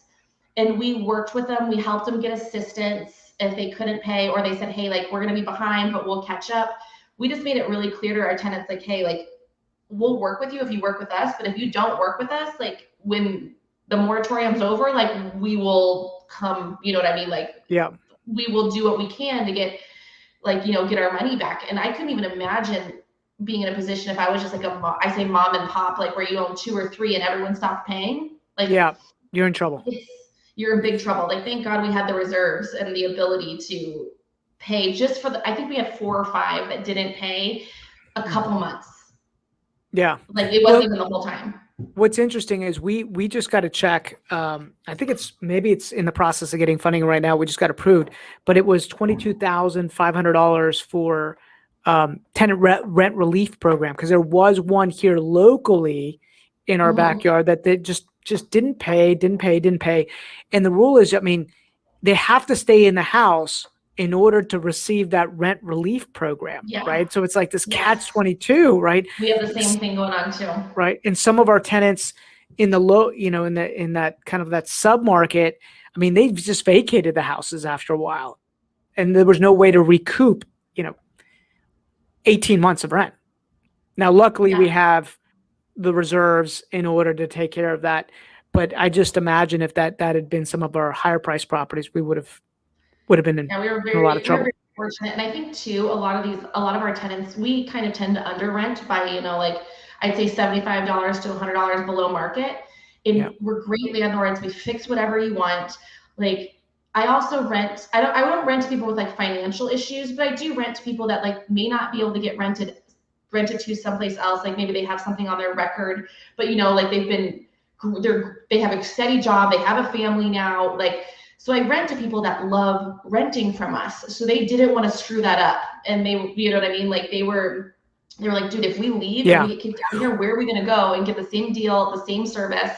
and we worked with them. We helped them get assistance if they couldn't pay, or they said, hey, like, we're going to be behind, but we'll catch up. We just made it really clear to our tenants, like, hey, like, we'll work with you if you work with us, but if you don't work with us, like, when the moratorium's over, like, we will come, you know what I mean? Like, we will do what we can to get, like, get our money back. And I couldn't even imagine being in a position if I was just like I say mom and pop, like where you own 2 or 3 and everyone stopped paying. Like, you're in trouble. You're in big trouble. Like, thank God we had the reserves and the ability to pay just for I think we had 4 or 5 that didn't pay a couple months. Yeah. Like, it wasn't even the whole time. What's interesting is we just got a check. I think it's in the process of getting funding right now. We just got approved, but it was $22,500 for tenant rent relief program, because there was one here locally in our backyard that they just didn't pay. And the rule is, I mean, they have to stay in the house in order to receive that rent relief program, right? So it's like this catch-22, right? We have the same thing going on too, right? And some of our tenants in the low, in that kind of that sub-market, I mean, they've just vacated the houses after a while. and there was no way to recoup, 18 months of rent. Now, luckily we have the reserves in order to take care of that. But I just imagine if that had been some of our higher priced properties, we would have been in we were a lot of trouble. very fortunate. And I think too, a lot of our tenants, we kind of tend to under rent by, I'd say $75 to $100 below market. And we're great landlords. We fix whatever you want. Like, I also rent, I don't rent to people with like financial issues, but I do rent to people that like may not be able to get rented to someplace else. Like maybe they have something on their record, but like they have a steady job, they have a family now. Like, so I rent to people that love renting from us. So they didn't want to screw that up. And they, you know what I mean? Like they were like, dude, if we leave and we get kicked out of here, where are we going to go and get the same deal, the same service,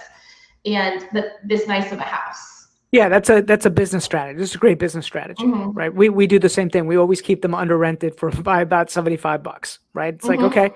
and this nice of a house? Yeah, that's a business strategy. This is a great business strategy, right? We do the same thing. We always keep them under rented by about $75, right? It's like, okay,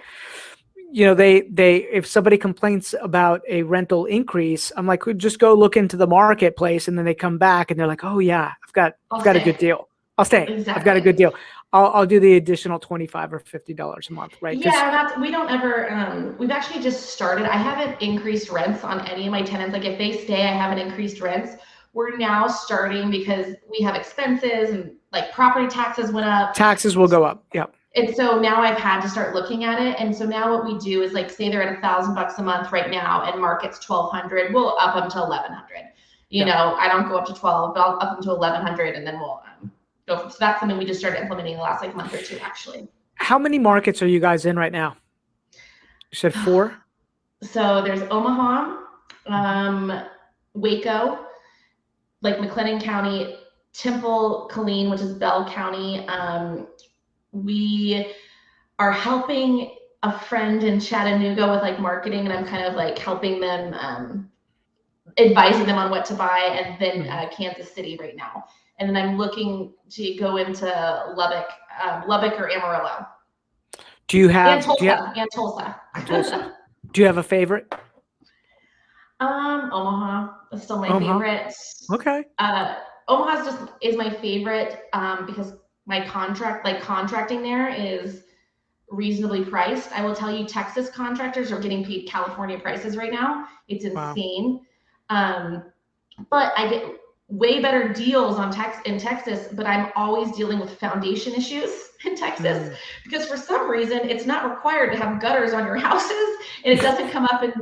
if somebody complains about a rental increase, I'm like, just go look into the marketplace, and then they come back and they're like, oh yeah, I've got a good deal. I'll stay. Exactly. I've got a good deal. I'll do the additional $25 or $50 a month, right? Yeah, we don't ever. We've actually just started. I haven't increased rents on any of my tenants. Like if they stay, I haven't increased rents. We're now starting because we have expenses and like property taxes went up. Taxes will go up. Yep. And so now I've had to start looking at it. And so now what we do is like, say they're at $1,000 a month right now and market's $1,200, we'll up them to $1,100. I don't go up to 12, but I'll up them to $1,100 and then we'll go from. So that's something we just started implementing the last like month or two, actually. How many markets are you guys in right now? You said 4? So there's Omaha, Waco, like McLennan County, Temple, Killeen, which is Bell County. We are helping a friend in Chattanooga with like marketing, and I'm kind of like helping them, advising them on what to buy, and then Kansas City right now. And then I'm looking to go into Lubbock or Amarillo. Do you have Tulsa? Do you have a favorite? Omaha is still my favorite. Okay. Omaha is my favorite because my contracting there is reasonably priced. I will tell you, Texas contractors are getting paid California prices right now. It's insane. Wow. But I get way better deals in Texas, but I'm always dealing with foundation issues in Texas because for some reason it's not required to have gutters on your houses, and it doesn't come up in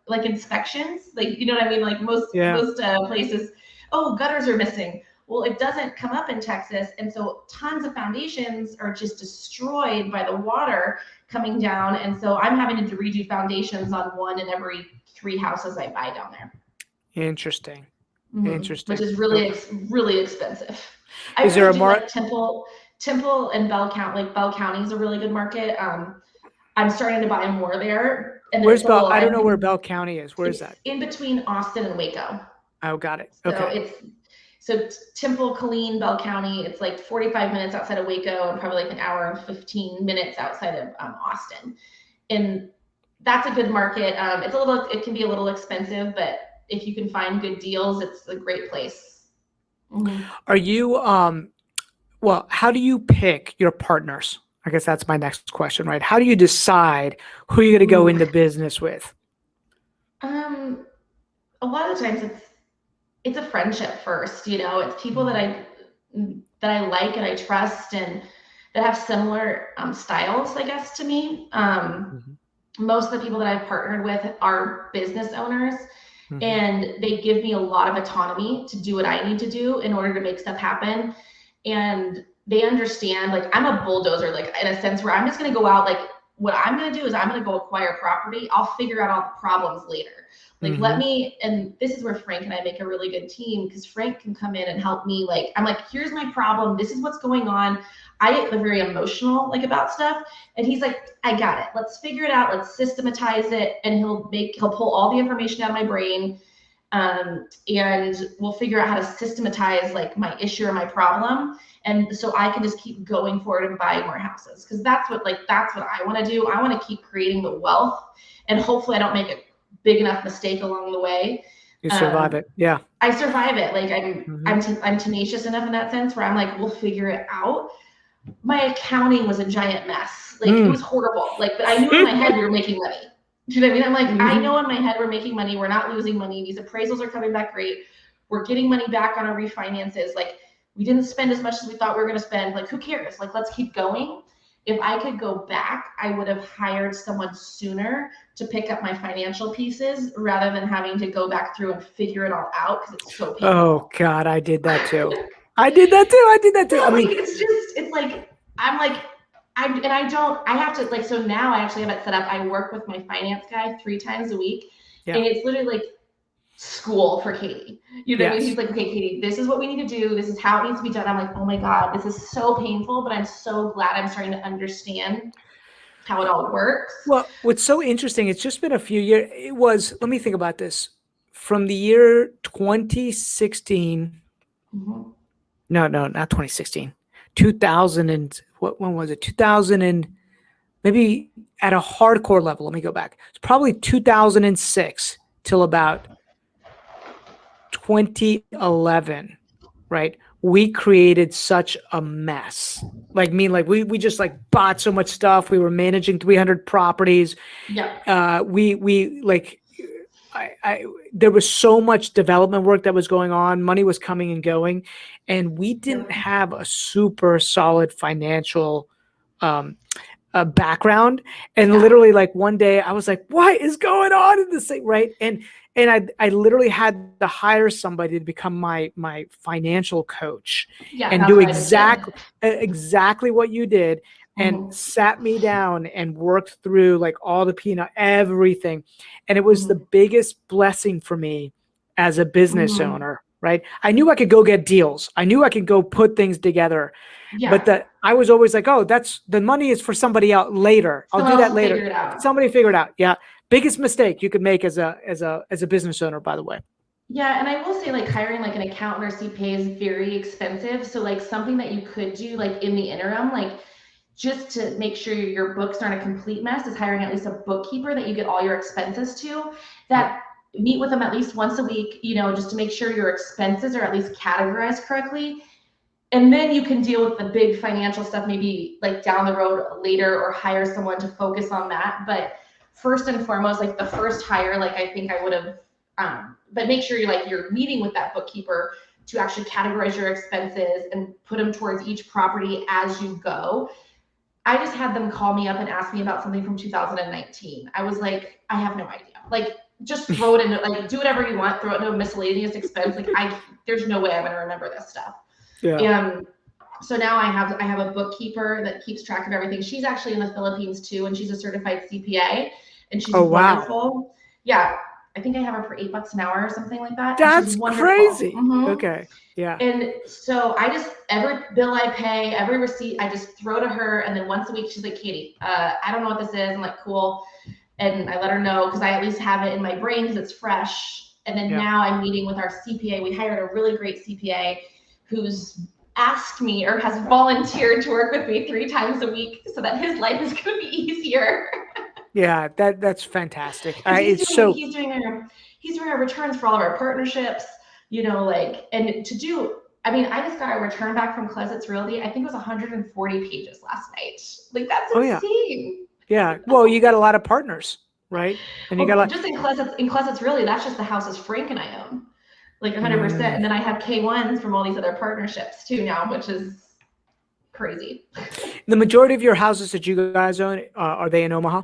like inspections. Like, you know what I mean? Like most places, gutters are missing. Well, it doesn't come up in Texas. And so tons of foundations are just destroyed by the water coming down. And so I'm having to redo foundations on 1 in every 3 houses I buy down there. Interesting. Which is really, really expensive. Is there a market? Temple and Bell County, like Bell County is a really good market. I'm starting to buy more there. And where's Bell? I don't know where Bell County is. Where is that? In between Austin and Waco. Oh, got it. Okay. So Temple, Killeen, Bell County, it's like 45 minutes outside of Waco and probably like an hour and 15 minutes outside of Austin. And that's a good market. It can be a little expensive, but if you can find good deals, it's a great place. Are you, how do you pick your partners? I guess that's my next question, right? How do you decide who you're going to go into business with? A lot of the times it's a friendship first, it's people that I like and I trust and that have similar styles, I guess, to me. Most of the people that I've partnered with are business owners, and they give me a lot of autonomy to do what I need to do in order to make stuff happen. And they understand, like, I'm a bulldozer, like in a sense where I'm just going to go out, like what I'm going to do is I'm going to go acquire property. I'll figure out all the problems later. Like, and this is where Frank and I make a really good team, because Frank can come in and help me. Like, I'm like, here's my problem. This is what's going on. I get very emotional, like, about stuff. And he's like, I got it. Let's figure it out. Let's systematize it. And he'll pull all the information out of my brain. And we'll figure out how to systematize like my issue or my problem. And so I can just keep going forward and buying more houses. Cause that's what I want to do. I want to keep creating the wealth, and hopefully I don't make a big enough mistake along the way. You survive it. Yeah. I survive it. Like Mm-hmm. I'm tenacious enough in that sense where I'm like, we'll figure it out. My accounting was a giant mess. Like it was horrible. Like, but I knew in my head we were making money. Do you know what I mean? I'm like, I know in my head we're making money. We're not losing money. These appraisals are coming back great. We're getting money back on our refinances. Like we didn't spend as much as we thought we were going to spend. Like who cares? Like let's keep going. If I could go back, I would have hired someone sooner to pick up my financial pieces rather than having to go back through and figure it all out because it's so painful. Oh God, I did that too. I did that too. No, I mean, like, it's like, I'm like, I have to like, so now I actually have it set up. I work with my finance guy 3 times a week yeah. and it's literally like school for Katy. You know what I mean? Yes. He's like, okay, Katy, this is what we need to do. This is how it needs to be done. I'm like, oh my God, this is so painful, but I'm so glad I'm starting to understand how it all works. Well, what's so interesting, it's just been a few years. Let me think about this. From the year 2016, no, not 2016, 2000 and when was it? 2000 and maybe at a hardcore level. Let me go back. It's probably 2006 till about 2011, right? We created such a mess. Like we just like bought so much stuff. We were managing 300 properties. Yeah. We like there was so much development work that was going on. Money was coming and going, and we didn't have a super solid financial background. And literally, like one day, I was like, "What is going on in this thing?" Right? And I literally had to hire somebody to become my financial coach and do exactly what you did, and sat me down and worked through like all the P&L, everything. And it was the biggest blessing for me as a business owner, right? I knew I could go get deals. I knew I could go put things together. Yeah. But I was always like, oh, the money is for somebody else later. I'll do that later. Somebody figure it out. Yeah. Biggest mistake you could make as a business owner, by the way. Yeah, and I will say like hiring like an accountant or CPA is very expensive. So like something that you could do like in the interim, like just to make sure your books aren't a complete mess, is hiring at least a bookkeeper that you get all your expenses to, that meet with them at least once a week, you know, just to make sure your expenses are at least categorized correctly. And then you can deal with the big financial stuff maybe like down the road later, or hire someone to focus on that. But first and foremost, like the first hire, like I think I would have, but make sure you're meeting with that bookkeeper to actually categorize your expenses and put them towards each property as you go. I just had them call me up and ask me about something from 2019. I was like, I have no idea. Like, just throw it into, like, do whatever you want, throw it into a miscellaneous expense. Like, there's no way I'm gonna remember this stuff. Yeah. And so now I have a bookkeeper that keeps track of everything. She's actually in the Philippines too, and she's a certified CPA, and she's wonderful. Yeah. I think I have her for $8 an hour or something like that. That's crazy. Okay. Yeah. And so every bill I pay, every receipt, I just throw to her. And then once a week, she's like, Katy, I don't know what this is. I'm like, cool. And I let her know, because I at least have it in my brain because it's fresh. And then now I'm meeting with our CPA. We hired a really great CPA who's asked me or has volunteered to work with me 3 times a week so that his life is going to be easier. Yeah, that's fantastic. He's doing our returns for all of our partnerships, you know, like, and I just got a return back from Klesitz Realty. I think it was 140 pages last night. Like, that's insane. Yeah. Well, you got a lot of partners, right? And you got just in Klesitz Realty, that's just the houses Frank and I own, like 100%. And then I have K1s from all these other partnerships too now, which is crazy. The majority of your houses that you guys own, are they in Omaha?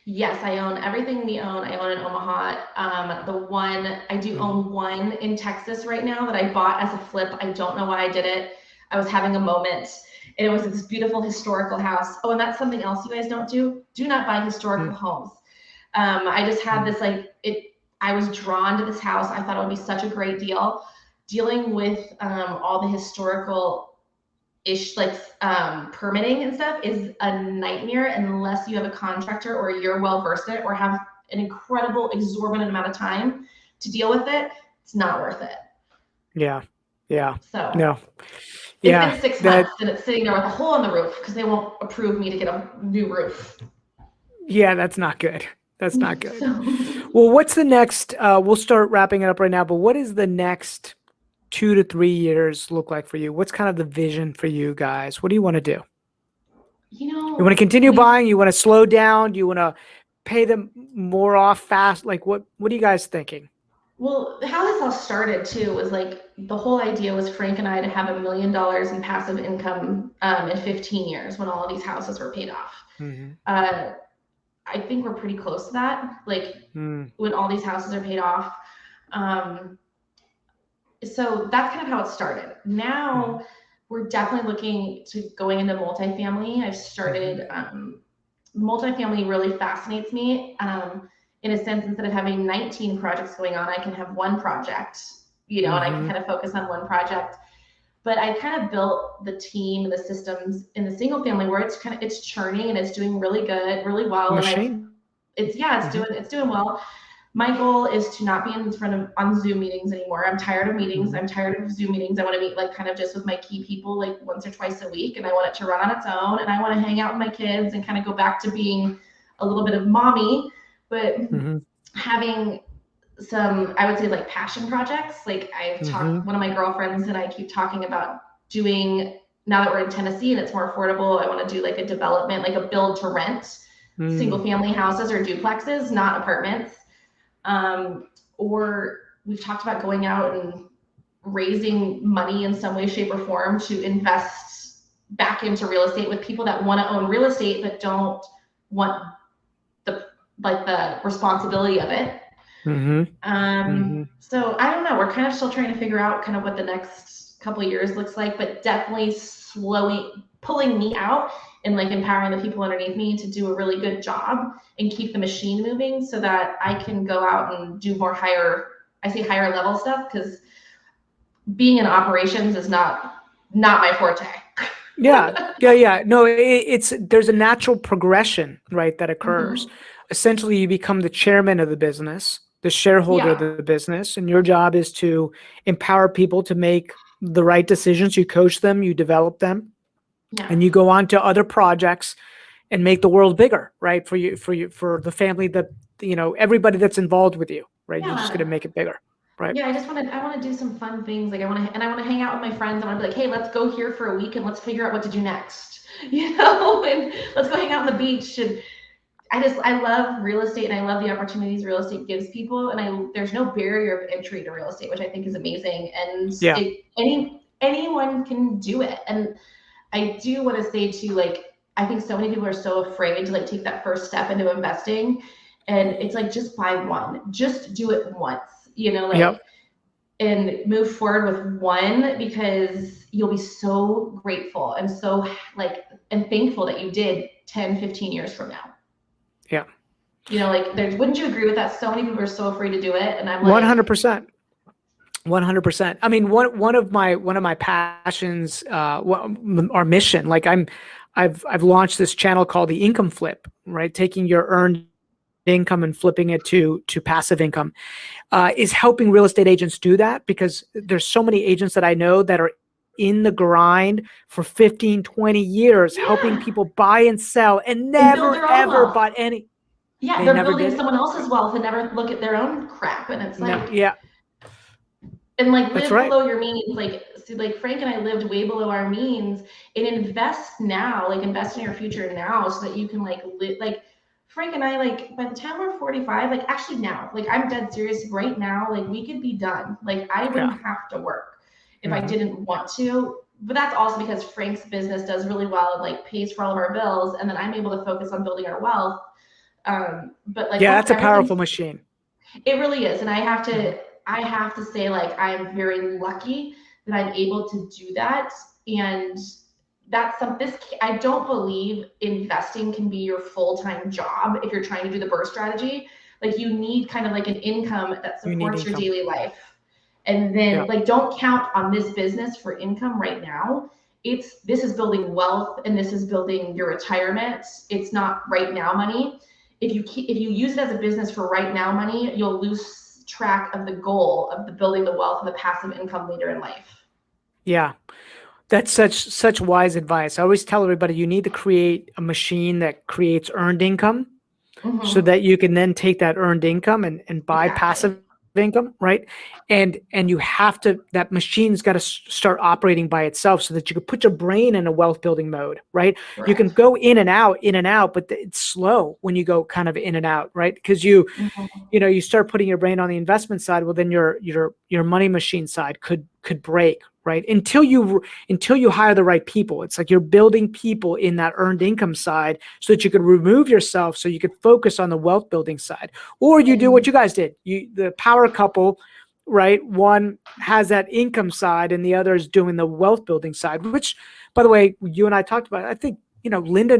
Yes, I own everything we own. I own in Omaha. I do own one in Texas right now that I bought as a flip. I don't know why I did it. I was having a moment, and it was this beautiful historical house. Oh, and that's something else you guys don't do. Do not buy historical homes. I just had this I was drawn to this house. I thought it would be such a great deal. Dealing with all the historical permitting and stuff is a nightmare unless you have a contractor or you're well versed in it or have an incredible exorbitant amount of time to deal with it. It's not worth it. Yeah. So no. Yeah. It's been 6 months and it's sitting there with a hole in the roof because they won't approve me to get a new roof. Yeah, that's not good. That's not good. Well, what's the next, we'll start wrapping it up right now, but what is the next 2 to 3 years look like for you? What's kind of the vision for you guys? What do you want to do? You You want to know, continue buying? You want to slow down? Do you want to pay them more off fast? Like what are you guys thinking? well, how this all started too was like the whole idea was Frank and I to have $1 million in passive income in 15 years when all of these houses were paid off. Mm-hmm. I think we're pretty close to that. Like when all these houses are paid off. So that's kind of how it started. Now we're definitely looking to going into multifamily. I've started, multifamily really fascinates me. In a sense, instead of having 19 projects going on, I can have one project, and I can kind of focus on one project. But I kind of built the team and the systems in the single family where it's churning and it's doing really good, really well. Machine. And it's doing well. My goal is to not be in front of on Zoom meetings anymore. I'm tired of meetings. I'm tired of Zoom meetings. I want to meet like kind of just with my key people like once or twice a week, and I want it to run on its own, and I want to hang out with my kids and kind of go back to being a little bit of mommy, but having some, I would say like passion projects. Like I've talked, one of my girlfriends and I keep talking about doing, now that we're in Tennessee and it's more affordable, I want to do like a development, like a build to rent, single family houses or duplexes, not apartments. Or we've talked about going out and raising money in some way, shape, or form to invest back into real estate with people that want to own real estate but don't want the responsibility of it. So I don't know. We're kind of still trying to figure out kind of what the next couple of years looks like, but definitely pulling me out and like empowering the people underneath me to do a really good job and keep the machine moving so that I can go out and do more higher level stuff, because being in operations is not my forte. Yeah. No, there's a natural progression, right, that occurs. Essentially, you become the chairman of the business, the shareholder of the business, and your job is to empower people to make the right decisions. You coach them, you develop them, and you go on to other projects and make the world bigger, right? For the family that, everybody that's involved with you, right? You're just going to make it bigger, right? Yeah, I want to do some fun things. Like I want to hang out with my friends. I want to be like, hey, let's go here for a week and let's figure out what to do next, and let's go hang out on the beach. And I love real estate, and I love the opportunities real estate gives people. And there's no barrier of entry to real estate, which I think is amazing. And anyone can do it. And I do want to say too, like, I think so many people are so afraid to like take that first step into investing. And it's like, just buy one, just do it once, and move forward with one, because you'll be so grateful and so and thankful that you did 10, 15 years from now. Wouldn't you agree with that? So many people are so afraid to do it. And I'm like 100%. 100%. I mean, one of my passions, our mission, like I've launched this channel called the Income Flip, right? Taking your earned income and flipping it to passive income, is helping real estate agents do that, because there's so many agents that I know that are in the grind for 15, 20 years, helping people buy and sell and never ever bought any. Yeah, they're building someone else's wealth and never look at their own crap. And it's like, and like live below your means. Like Frank and I lived way below our means, and invest now, like invest in your future now, so that you can like live. Like Frank and I, like by the time we're 45, like actually now, like I'm dead serious right now, like we could be done. Like I wouldn't have to work if I didn't want to. But that's also because Frank's business does really well and like pays for all of our bills, and then I'm able to focus on building our wealth. But like that's a powerful machine. It really is. And I have to say, like, I'm very lucky that I'm able to do that. And that's I don't believe investing can be your full-time job if you're trying to do the burst strategy. Like you need kind of like an income that supports your daily life. And then like, don't count on this business for income right now. This is building wealth, and this is building your retirement. It's not right now money. If you use it as a business for right now money, you'll lose track of the goal of the building the wealth and the passive income later in life. Yeah. That's such wise advice. I always tell everybody, you need to create a machine that creates earned income so Mhm. that you can then take that earned income and buy Exactly. passive income, right? And you have to, that machine's got to start operating by itself so that you can put your brain in a wealth building mode, right? You can Correct. go in and out, but it's slow when you go kind of in and out, right? Because Mhm. you start putting your brain on the investment side, well, then your money machine side could break, right? Until you hire the right people. It's like you're building people in that earned income side so that you could remove yourself so you could focus on the wealth building side. Or you do what And you guys did. The power couple, right? One has that income side and the other is doing the wealth building side, which, by the way, you and I talked about. I think, Linda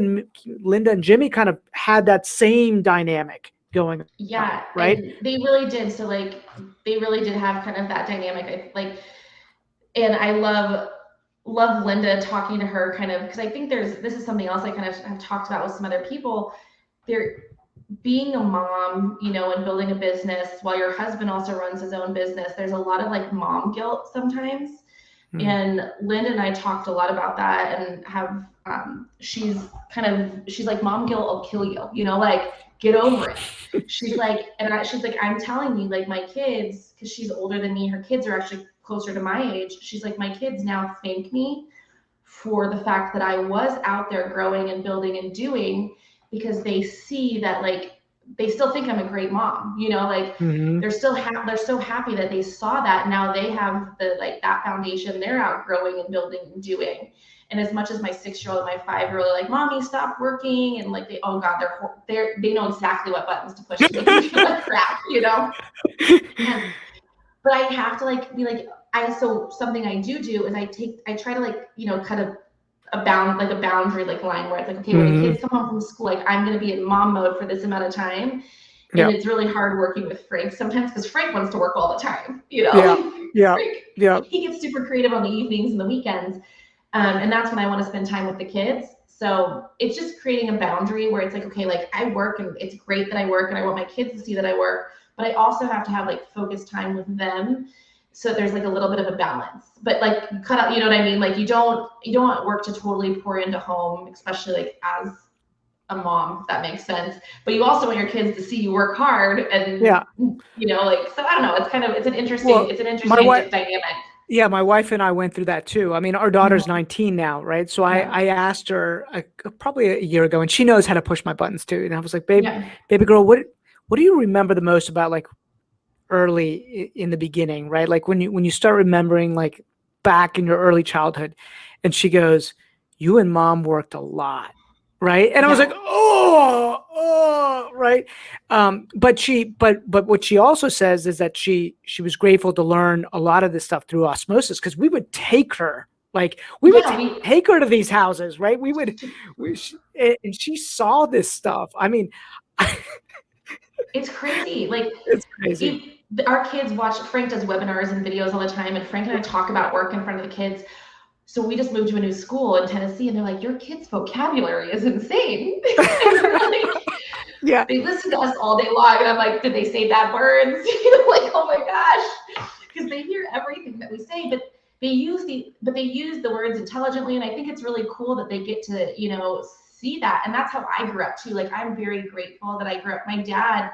and Jimmy kind of had that same dynamic going on, yeah, right? and they really did. So like they really did have kind of that dynamic. Like, and I love Linda talking to her kind of because I think this is something else I kind of have talked about with some other people. They're being a mom, and building a business while your husband also runs his own business. There's a lot of like mom guilt sometimes. Mm. And Linda and I talked a lot about that and have she's like, mom guilt will kill you, like get over it. She's like, she's like, I'm telling you, like my kids, because she's older than me, her kids are actually closer to my age. She's like, my kids now thank me for the fact that I was out there growing and building and doing, because they see that like they still think I'm a great mom, like Mm-hmm. they're so happy that they saw that. Now they have the like that foundation they're out growing and building and doing. And as much as my 6-year-old and my 5-year-old are like, mommy, stop working, and like oh god, they know exactly what buttons to push to make me feel like crap. And but I have to like be like so something I do is I try to like cut a boundary like line where it's like, okay, when the Mm-hmm. kids come home from school, like I'm gonna be in mom mode for this amount of time. And Yeah. it's really hard working with Frank sometimes because Frank wants to work all the time, Yeah. Yeah. Frank, Yeah. he gets super creative on the evenings and the weekends. And that's when I want to spend time with the kids. So it's just creating a boundary where it's like, okay, like I work and it's great that I work and I want my kids to see that I work, but I also have to have like focused time with them. So there's like a little bit of a balance, but like you cut out, you know what I mean? Like you don't want work to totally pour into home, especially like as a mom, if that makes sense. But you also want your kids to see you work hard and Yeah. like so I don't know. Well, It's an my interesting wife, dynamic. yeah, my wife and I went through that too. I mean, our daughter's Mhm. 19 now, right? So I, Yeah. I asked her probably a year ago, and she knows how to push my buttons too. And I was like, Yeah. baby girl, what do you remember the most about like early in the beginning, right? Like when you start remembering like back in your early childhood. And she goes, you and mom worked a lot, right? And I was like, Yeah. oh, right. But what she also says is that she was grateful to learn a lot of this stuff through osmosis, because we would take her, like we would Yeah, we take her to these houses, right? And she saw this stuff. I mean, it's crazy. Like it's crazy. our kids watch Frank does webinars and videos all the time, and Frank and I talk about work in front of the kids. So we just moved to a new school in Tennessee, and they're like, your kids' vocabulary is insane. And they're like, Yeah. they listen to us all day long, and I'm like, did they say bad words? Like, oh my gosh, because they hear everything that we say, but they use the words intelligently, and I think it's really cool that they get to see that, and that's how I grew up too. Like I'm very grateful that I grew up. My dad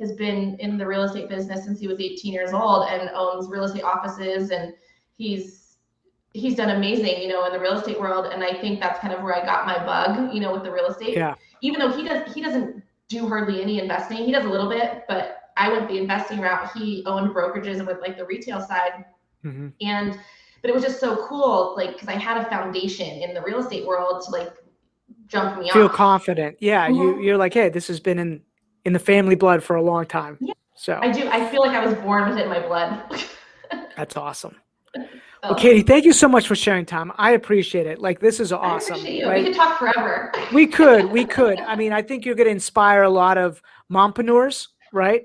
has been in the real estate business since he was 18 years old and owns real estate offices, and he's done amazing, in the real estate world. And I think that's kind of where I got my bug, with the real estate. Yeah. Even though he doesn't do hardly any investing. He does a little bit, but I went the investing route. He owned brokerages and with like the retail side. Mm-hmm. And but it was just so cool, like because I had a foundation in the real estate world to like jump me Feel off. confident. Yeah. Mm-hmm. You're like, hey, this has been in the family blood for a long time. Yeah, So I do. I feel like I was born with it in my blood. that's awesome. Well, So Katy, thank you so much for sharing time. I appreciate it. Like, this is I awesome, appreciate you. We right? could talk forever. We could. I mean, I think you're going to inspire a lot of mompreneurs, right?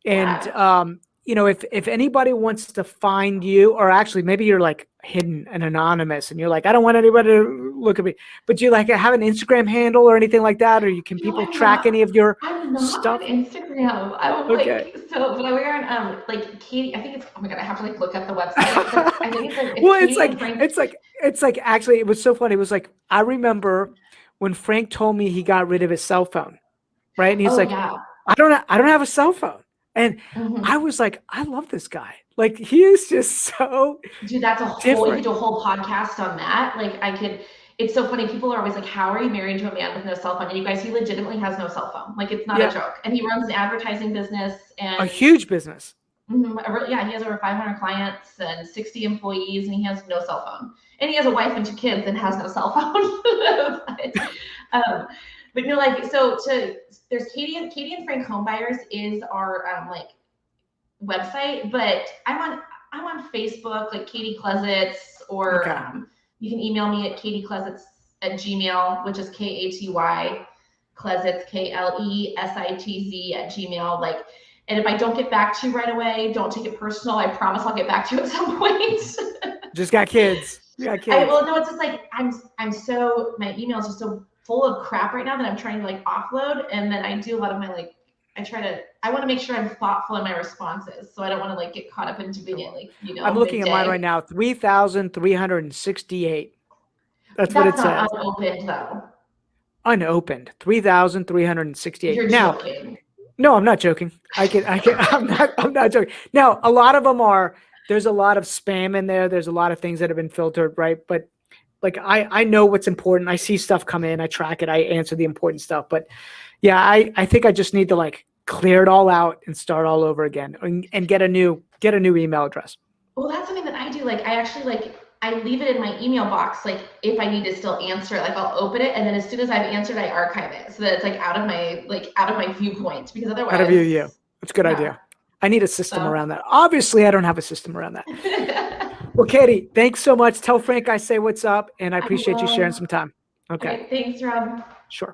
And, Yeah. if anybody wants to find you, or actually maybe you're like hidden and anonymous and you're like, I don't want anybody to look at me, but you like have an Instagram handle or anything like that, or can people track any of your I'm not on stuff? Instagram. I'm Okay. like so, but we're on like Katy. I think it's. Oh my god, I have to like look up the website. But I think Well, it's Katy and Frank. it's like it was so funny. It was like, I remember when Frank told me he got rid of his cell phone. right? And he's Oh like, yeah. I don't have a cell phone. And Mhm. I was like, I love this guy. Like, he is just so Dude, that's a whole, you could different. do a whole podcast on that. Like I could, it's so funny. People are always like, how are you married to a man with no cell phone? And you guys, he legitimately has no cell phone. Like it's not a Yeah. joke. And he runs an advertising business A and huge business. yeah, he has over 500 clients and 60 employees and he has no cell phone. And he has a wife and 2 kids and has no cell phone. um, but no, like, so there's Katy and Frank Homebuyers is our like website, but I'm on Facebook, like Katy Klesitz, or Okay. you can email me at katyklesitz@gmail, which is Katy Klesitz, KLESITZ @gmail. Like, and if I don't get back to you right away, don't take it personal. I promise I'll get back to you at some point. Just got kids. You got kids. Well, no, it's just like I'm so, my email is just so full of crap right now that I'm trying to like offload, and then I do a lot of my like, I want to make sure I'm thoughtful in my responses, so I don't want to like get caught up in doing it like, I'm looking midday. at mine right now. 3,368. That's what it That's not says. unopened though. Unopened. 3,368. You're Now, joking. no, I'm not joking. I'm not joking. Now, a lot of them there's a lot of spam in there. There's a lot of things that have been filtered, right? But like, I know what's important. I see stuff come in, I track it, I answer the important stuff. But yeah, I think I just need to like clear it all out and start all over again and get a new email address. Well, that's something that I do. Like, I actually like, I leave it in my email box. Like, if I need to still answer it, like I'll open it, and then as soon as I've answered, I archive it so that it's like out of my viewpoint. Because otherwise, How to view you? It's a good idea. I need a system around that. Obviously, I don't have a system around that. Well, Katy, thanks so much. Tell Frank I say what's up, and I appreciate you sharing some time. Okay. Thanks, Rob. Sure.